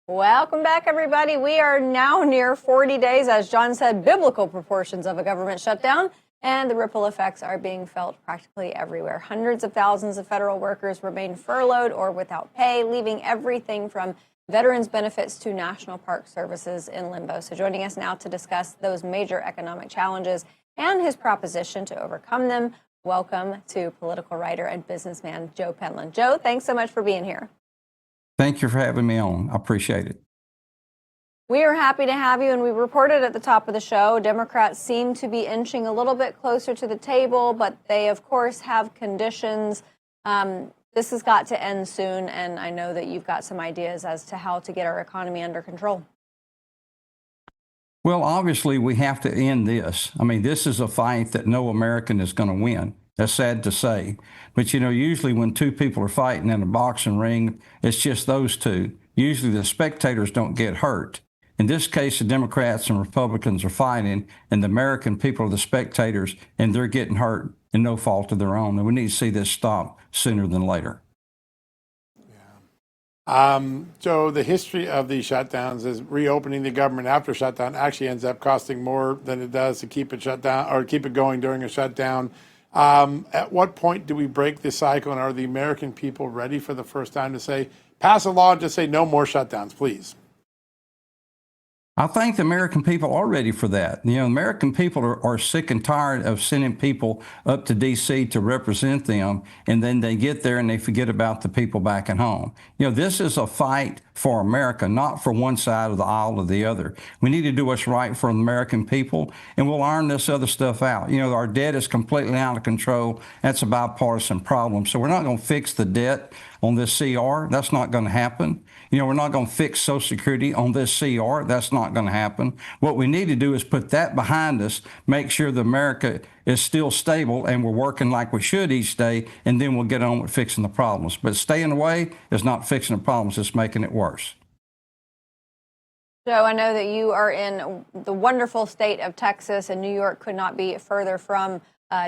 Welcome back, everybody. We are now near 40 days, as John said, biblical proportions of a government shutdown, and the ripple effects are being felt practically everywhere. Hundreds of thousands of federal workers remain furloughed or without pay, leaving everything from veterans benefits to national park services in limbo. So joining us now to discuss those major economic challenges and his proposition to overcome them, welcome to political writer and businessman Joe Phelan. Joe, thanks so much for being here. Thank you for having me on. I appreciate it. We are happy to have you, and we reported at the top of the show, Democrats seem to be inching a little bit closer to the table, but they, of course, have conditions. This has got to end soon, and I know that you've got some ideas as to how to get our economy under control. Well, obviously, we have to end this. I mean, this is a fight that no American is going to win. That's sad to say. But, usually when two people are fighting in a boxing ring, it's just those two. Usually the spectators don't get hurt. In this case, the Democrats and Republicans are fighting, and the American people are the spectators, and they're getting hurt and no fault of their own. And we need to see this stop sooner than later. Joe, the history of these shutdowns is reopening the government after shutdown actually ends up costing more than it does to keep it shut down or keep it going during a shutdown. At what point do we break this cycle, and are the American people ready for the first time to say, pass a law and just say no more shutdowns, please? I think the American people are ready for that. American people are sick and tired of sending people up to D.C. to represent them, and then they get there and they forget about the people back at home. This is a fight for America, not for one side of the aisle or the other. We need to do what's right for the American people, and we'll iron this other stuff out. Our debt is completely out of control. That's a bipartisan problem. So we're not going to fix the debt on this CR. That's not going to happen. We're not going to fix Social Security on this CR. That's not going to happen. What we need to do is put that behind us, make sure that America is still stable and we're working like we should each day, and then we'll get on with fixing the problems. But staying away is not fixing the problems, it's making it worse. Joe, I know that you are in the wonderful state of Texas, and New York could not be further from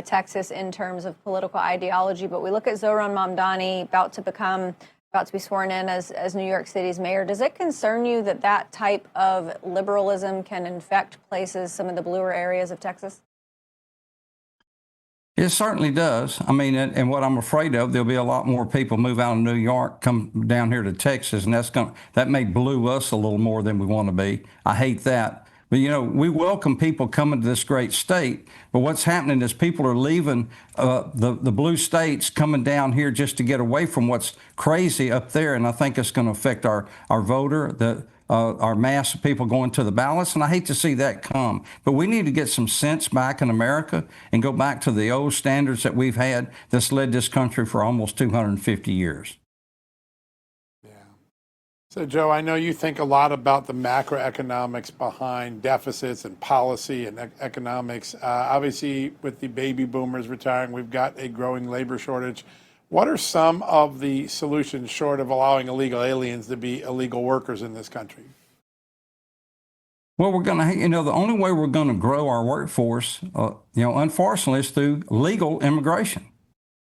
Texas in terms of political ideology. But we look at Zohran Mamdani about to be sworn in as New York City's mayor. Does it concern you that that type of liberalism can infect places, some of the bluer areas of Texas? It certainly does. I mean, and what I'm afraid of, there'll be a lot more people move out of New York, come down here to Texas, and that may blue us a little more than we want to be. I hate that. But, we welcome people coming to this great state. But what's happening is people are leaving the blue states, coming down here just to get away from what's crazy up there. And I think it's going to affect our voter, our mass of people going to the ballots. And I hate to see that come. But we need to get some sense back in America and go back to the old standards that we've had that's led this country for almost 250 years. So, Joe, I know you think a lot about the macroeconomics behind deficits and policy and economics. Obviously, with the baby boomers retiring, we've got a growing labor shortage. What are some of the solutions short of allowing illegal aliens to be illegal workers in this country? Well, we're going to, the only way we're going to grow our workforce, unfortunately, is through legal immigration.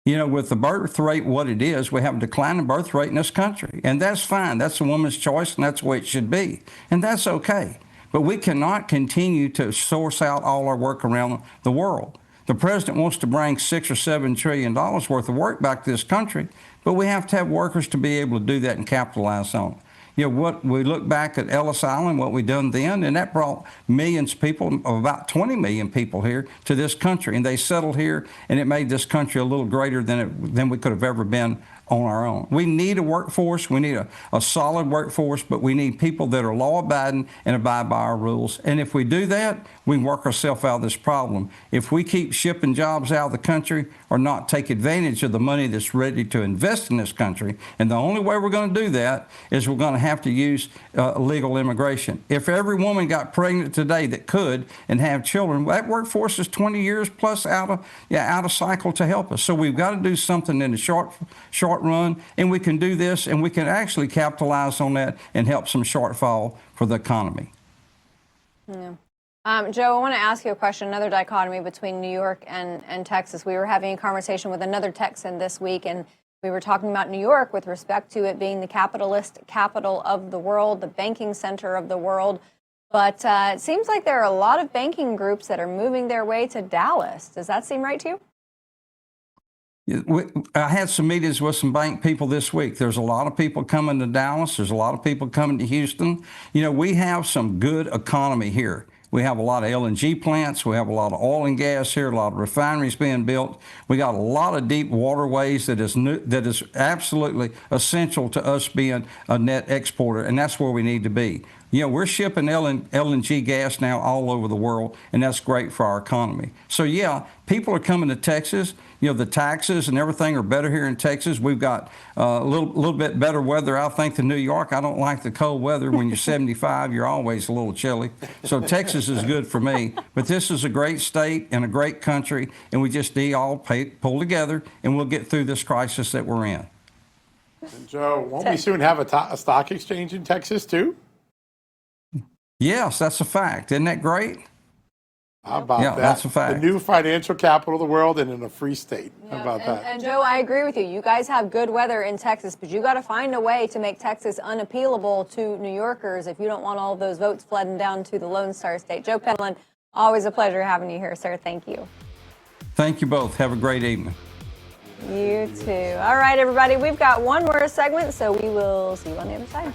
With the birth rate what it is, we have a declining birth rate in this country. And that's fine. That's a woman's choice, and that's the way it should be. And that's okay. But we cannot continue to source out all our work around the world. The president wants to bring $6 or $7 trillion worth of work back to this country, but we have to have workers to be able to do that and capitalize on it. What we look back at Ellis Island, what we done then, and that brought millions of people, about 20 million people here to this country, and they settled here, and it made this country a little greater than we could have ever been on our own. We need a workforce. We need a solid workforce, but we need people that are law-abiding and abide by our rules. And if we do that, we can work ourselves out of this problem. If we keep shipping jobs out of the country or not take advantage of the money that's ready to invest in this country, and the only way we're going to do that is we're going to have to use legal immigration. If every woman got pregnant today that could and have children, that workforce is 20 years plus out of cycle to help us. So we've got to do something in the short run, and we can do this, and we can actually capitalize on that and help some shortfall for the economy. Yeah. Joe, I want to ask you a question, another dichotomy between New York and Texas. We were having a conversation with another Texan this week, and We were talking about New York with respect to it being the capitalist capital of the world, the banking center of the world. But it seems like there are a lot of banking groups that are moving their way to Dallas. Does that seem right to you? I had some meetings with some bank people this week. There's a lot of people coming to Dallas. There's a lot of people coming to Houston. You know, we have some good economy here. We have a lot of LNG plants. We have a lot of oil and gas here, a lot of refineries being built. We got a lot of deep waterways that is absolutely essential to us being a net exporter, and that's where we need to be. You know, we're shipping LNG gas now all over the world, and that's great for our economy. So, yeah, people are coming to Texas. You know, the taxes and everything are better here in Texas. We've got a little bit better weather, I think, than New York. I don't like the cold weather. When you're 75, you're always a little chilly. So Texas is good for me. But this is a great state and a great country, and we just need all pull together, and we'll get through this crisis that we're in. And Joe, won't we soon have a stock exchange in Texas, too? Yes, that's a fact. Isn't that great? How about Yeah, that? that's a fact. The new financial capital of the world and in a free state. Yeah, How about that? And Joe, I agree with you. You guys have good weather in Texas, but you got to find a way to make Texas unappealable to New Yorkers if you don't want all of those votes flooding down to the Lone Star State. Joe Phelan, always a pleasure having you here, sir. Thank you. Thank you both. Have a great evening. You too. All right, everybody. We've got one more segment, so we will see you on the other side.